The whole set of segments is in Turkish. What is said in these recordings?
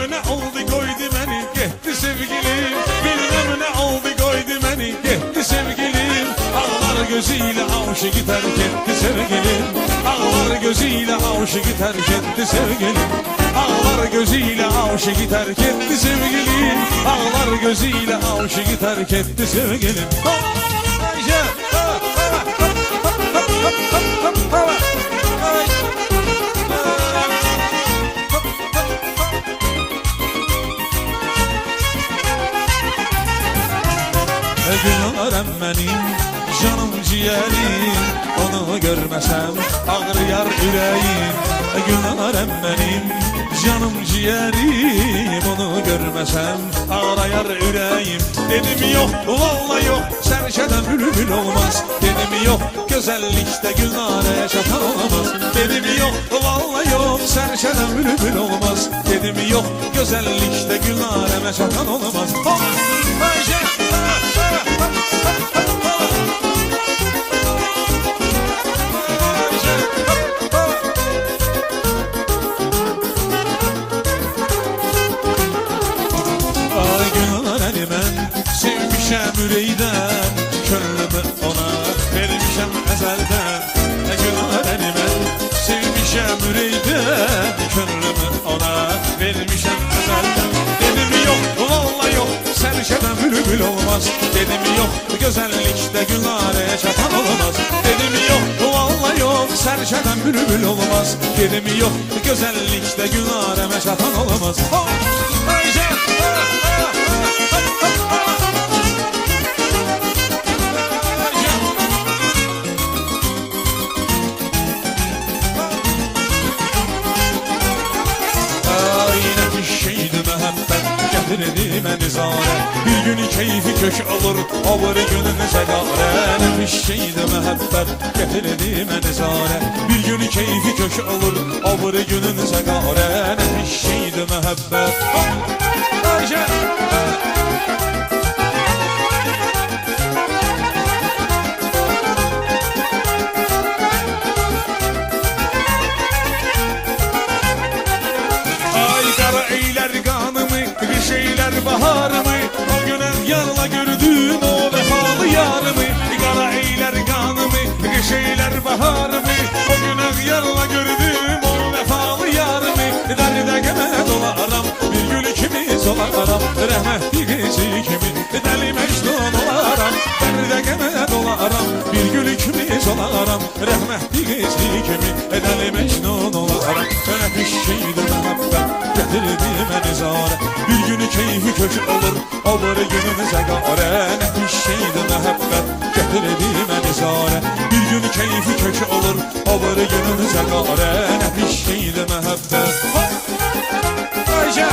ne oldu koydu beni gitti sevgilim. Bilmem ne oldu koydu beni gitti sevgilim. Ağlar gözüyle aşığı terk etti sevgilim. Ağlar gözüyle aşığı terk etti sevgilim. Ağlar gözüyle aşığı terk etti sevgilim. Ağlar gözüyle aşığı terk etti sevgilim. Gülnarem benim canım ciğerim, onu görmesem ağrıyar yüreğim. Gülnarem benim canım ciğerim, onu görmesem ağrıyar yüreğim. Dedim yok vallahi yok, serçeden bülbül olmaz. Dedim yok güzellikte Gülnare çatan olamaz. Dedim yok vallahi yok, serçeden bülbül olmaz. Dedim yok güzellikte Gülnare'me çatan olamaz. Yüreğden könlümü ona vermişem ezelden. Gülnareni ben sevmişem yüreğden, könlümü ona vermişem ezelden. Dedim yok vallahi yok, serçeden bülbül olmaz. Dedim yok güzellikte Gülnare'ye çatan olamaz. Dedim yok vallahi yok, serçeden bülbül olmaz. Dedim yok güzellikte Gülnare'me çatan olamaz. Getirdim nizare, bir gün keyfi kök olur, olur gününüze gare. Nefis şeydi mehabbet, getirdim nizare, bir gün keyfi kök olur, olur gününüze gare. Nefis şeydi mehabbet. Ay kara eyler kanımı, şeyler baharımı, o güne yarla gördüm o vefalı yarımı. Kara eyler kanımı, şeyler baharımı, o güne yarla gördüm o vefalı yarımı. Derde geme dolarım, bir gül ikimiz olarım, rahmetli gezi kimi deli mecnun olarım. Derde geme dolarım, bir gül ikimiz olarım, rahmetli gezi kimi deli mecnun olarım. Öyle bir şeydi mehabbet, getirdim nizare, bir günü keyfi kök olur, olur günümüze gare. Nefis şeydi mehabbet, getirdim nizare, bir günü keyfi kök olur, olur günümüze gare. Nefis şeydi mehabbet. Ayşe!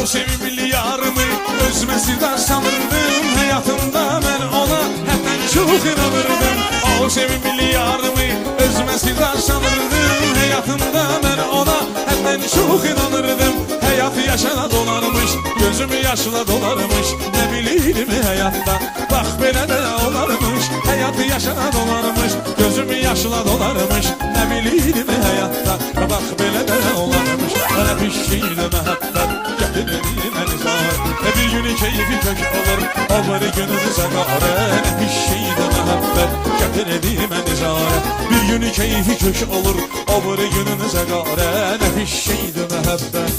O sevimli yarımı özmesinden sanırdım. Hayatımda ben ona hepten çok inanırdım. O sevimli yarımı özmesinden sanırdım. Hayatımda ben ona hepten çok inanırdım. Hayat yaşına dolarmış, gözümü yaşla dolarmış. Ne bileydim hayatta, bak böyle de olarmış. Hayat yaşına dolarmış, gözümü yaşla dolarmış. Ne bileydim hayatta, bak böyle de olarmış. Bana bir şeydi mehabbet, getirdim nizare, bir günü keyfi kök olur, olur gününüze gare. Bir şeydi mehabbet, getirdim nizare, bir günü keyfi kök olur, olur gününüze gare. Bir şeydi mehabbet.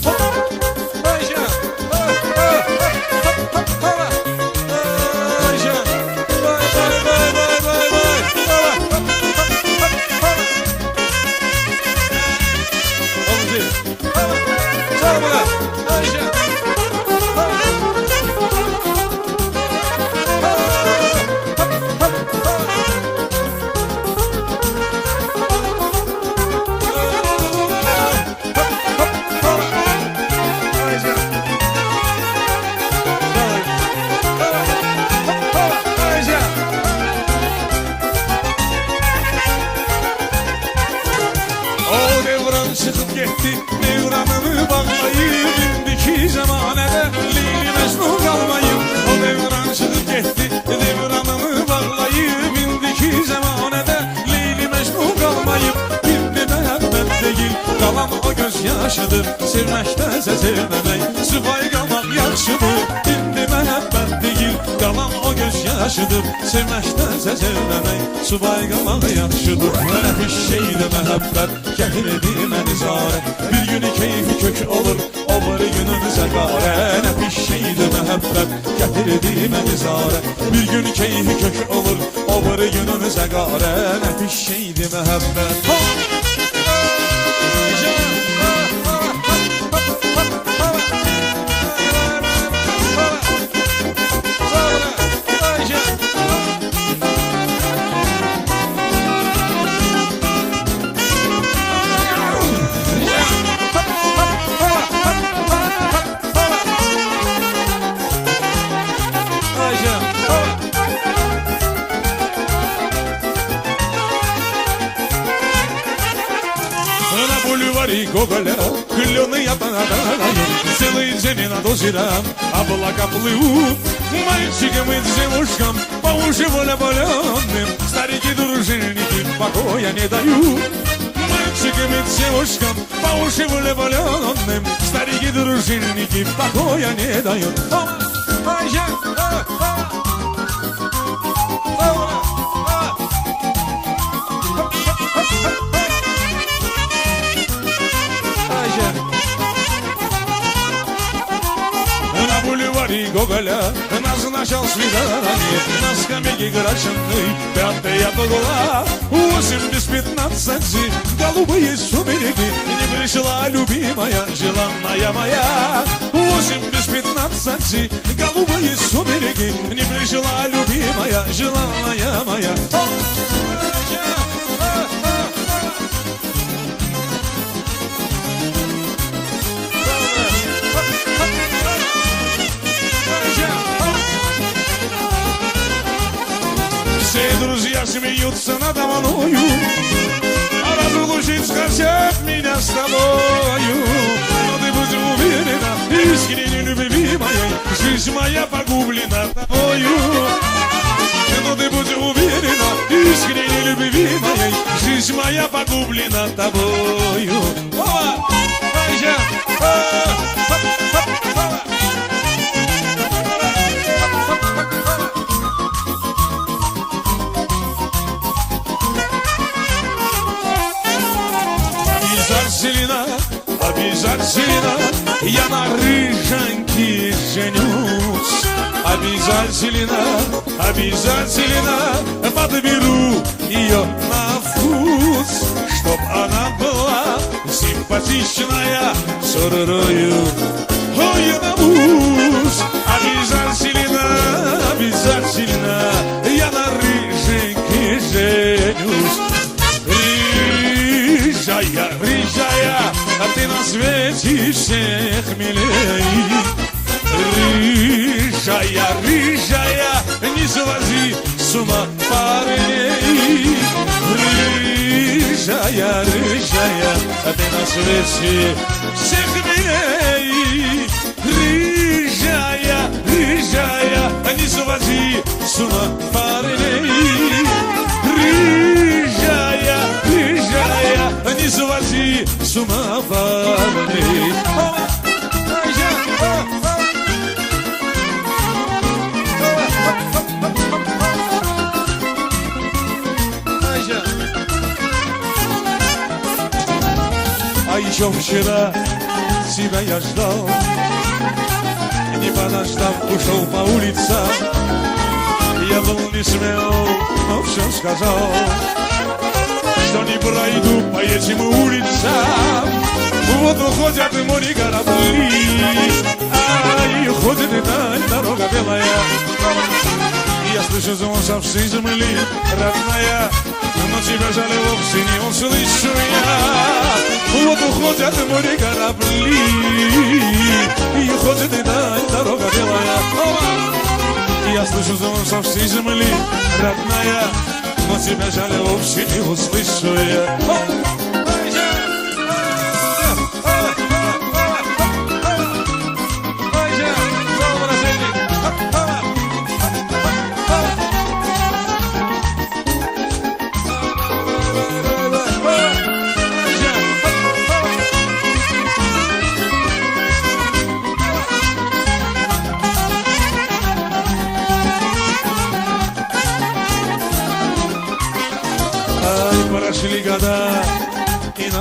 Çıkıp gitti devranımı bağlayıp, indiki zamanede Leyli Mecnun kalmayıp o devran Qalan o göz yaşıdır, sevməkdənsə sevməmək. Subay qalmaq yaxşıdır, indi məhəbbət deyil. Qalan o göz yaşıdır, sevməkdənsə sevməmək. Subay qalmaq yaxşıdır, mənə bir şeydə məhəbbət gətirdi məni zarə. Bir günü keyfi kök olur, o biri günün zəqarə. Nə bir şeydə məhəbbət gətirdi məni zarə. Bir gün keyfi kök olur, o biri günün zəqarə. Nə bir şeydi məhəbbət. Гоголя, клёные бананы, целый день над озером облака плывут. Мальчикам и девушкам по уши волеболенным старики дружинники покоя не дают. Мальчикам и девушкам по уши волеболенным старики дружинники покоя не дают. Гоголя назначал свидание на скамейке Грачиной, 5 угла, 8 без 15, голубые сумерки, не пришла любимая, желанная моя. 8 без 15, голубые сумерки, не пришла любимая, желанная моя. Все друзья смеются надо мною, а разлучить хотят меня с тобою. Но ты будь уверена, искренне любимая, жизнь моя погублена тобою. Но ты будь уверена, искренне любимая, жизнь моя погублена тобою. Обязательно я на рыженьке женюсь. Обязательно подберу ее на вкус, чтоб она была симпатичная, суррою. Ой, я набусь. Обязательно я на рыженьке женюсь. Рыжая, а ты на свете всех милей. Рыжая, не своди с ума парней. Рыжая, а ты на свете всех милей. Рыжая, не своди с ума парней. Рыжая, не своди с ума парней. А еще вчера тебя я ждал, не подождав, ушел по улицам. Я был не смел, но все сказал, что не пройду по этим улицам. Вот уходят в море корабли, ай, уходит и даль дорога белая. Я слышу звон со всей земли, родная, но тебя жаль вовсе не услышу я. Вот уходят в море корабли, и уходит и даль дорога белая. Я слышу звон со всей земли, родная, но тебя жаль вовсе не услышу я.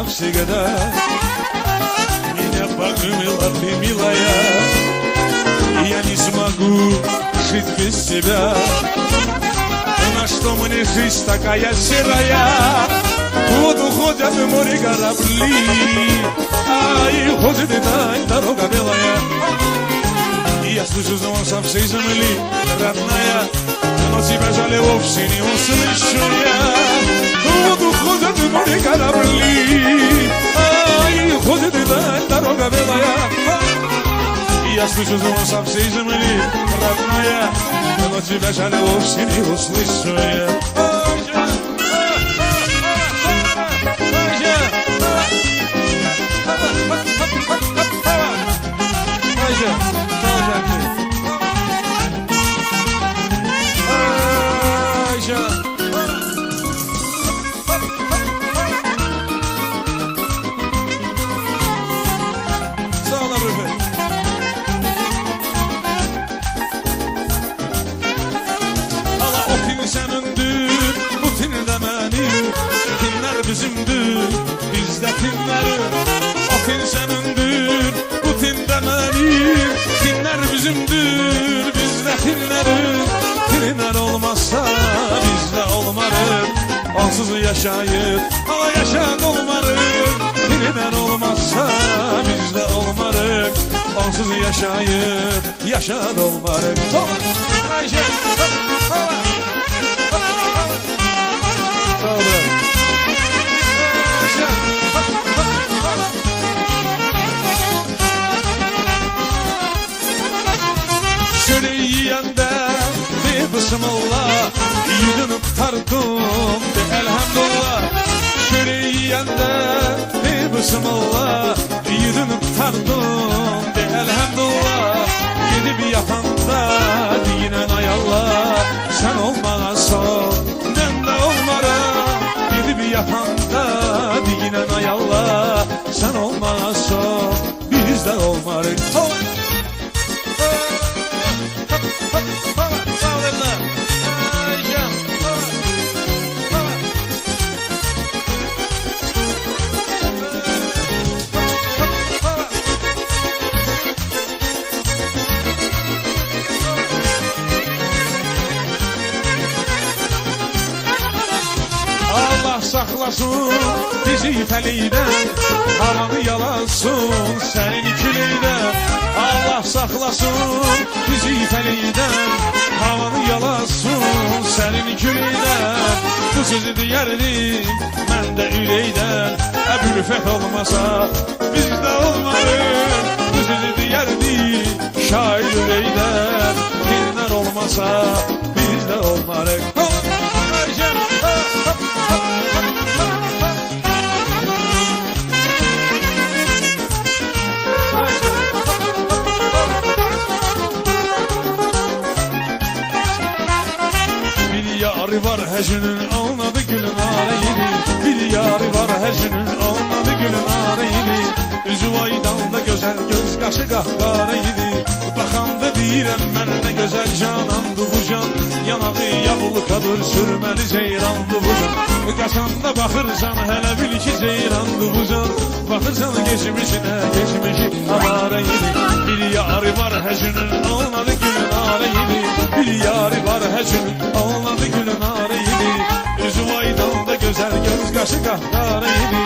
всегда. Меня погубила ты, милая, я не смогу жить без тебя. На что мне жизнь такая серая? Вот уходят в море корабли, и уходит и тает дорога белая. И я слышу звон со всей земли, родная, но тебя жаль вовсе не услышу я. Вот уходят в море корабли, и уходит и тает дорога белая. И я слышу звон со всей земли, родная, но тебя жаль вовсе не услышу я. Bizimdir, bizde tinleri. O tin senindir, bu tin de benim. Tinler bizimdir, bizde tinleri. Tinler olmazsa bizde olmarız. Onsuz yaşayıp ama yaşan olmarız. Tinler olmazsa bizde olmarız. Onsuz yaşayıp yaşan olmarız. Ayşe, sağ olun. Söyleyende bir bismillah, yudunum tardım de elhamdülillah. Söyleyende bir bismillah, yudunum tardım de elhamdülillah. Gidip yatanda dinen ay Allah, sen olmazsan ben de olmarım. Gidip yatanda dinen ay Allah, sen olmazsan biz de olmarız. Allah saklasın bizi fəliydən, havanı yalasın sənin ikiliydən. Allah saklasın bizi fəliydən, havanı yalasın sənin ikiliydən. Bu sözü deyərdim mən də ürəkdən, Əbülfət olmasa bizdə olmarıq. Bu sözü deyərdim şair ürəkdən, dinlər olmasa bizdə olmarıq. Yarı var hecinin olmadı gülün arayını. Bir yarı var hecinin olmadı gülün arayını. Üzü aydanda güzel göz qaşı qahqaraydı. Baxanda deyirəm mən nə gözəl canandı bu can. Yanağı yavulkadır sürməli ceyrandı bu can. Qaçanda baxırsan hələ bil ki ceyrandı bu can. Baxırsan geçmişinə geçmişi avaraydı. Bir yarı var hecinin olmadı gülün arayını. Bir yarı var hecinin olmadı gülün arayını. Üzü aydanda güzel göz qaşı qahqaraydı.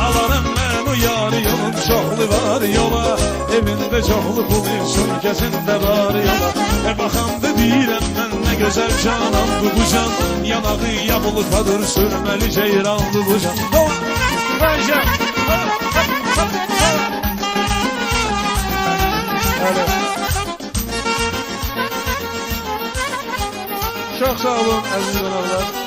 Alarım mən o yarı yolun çoxlu var yola. Evində çoxlu pul sürkəsində var yola. Baxanda deyirəm mən nə gözəl canandı bu can. Yanağı yavulkadır sürməli ceyrandı bu can. Çok sağ olun əziz qonaqlar.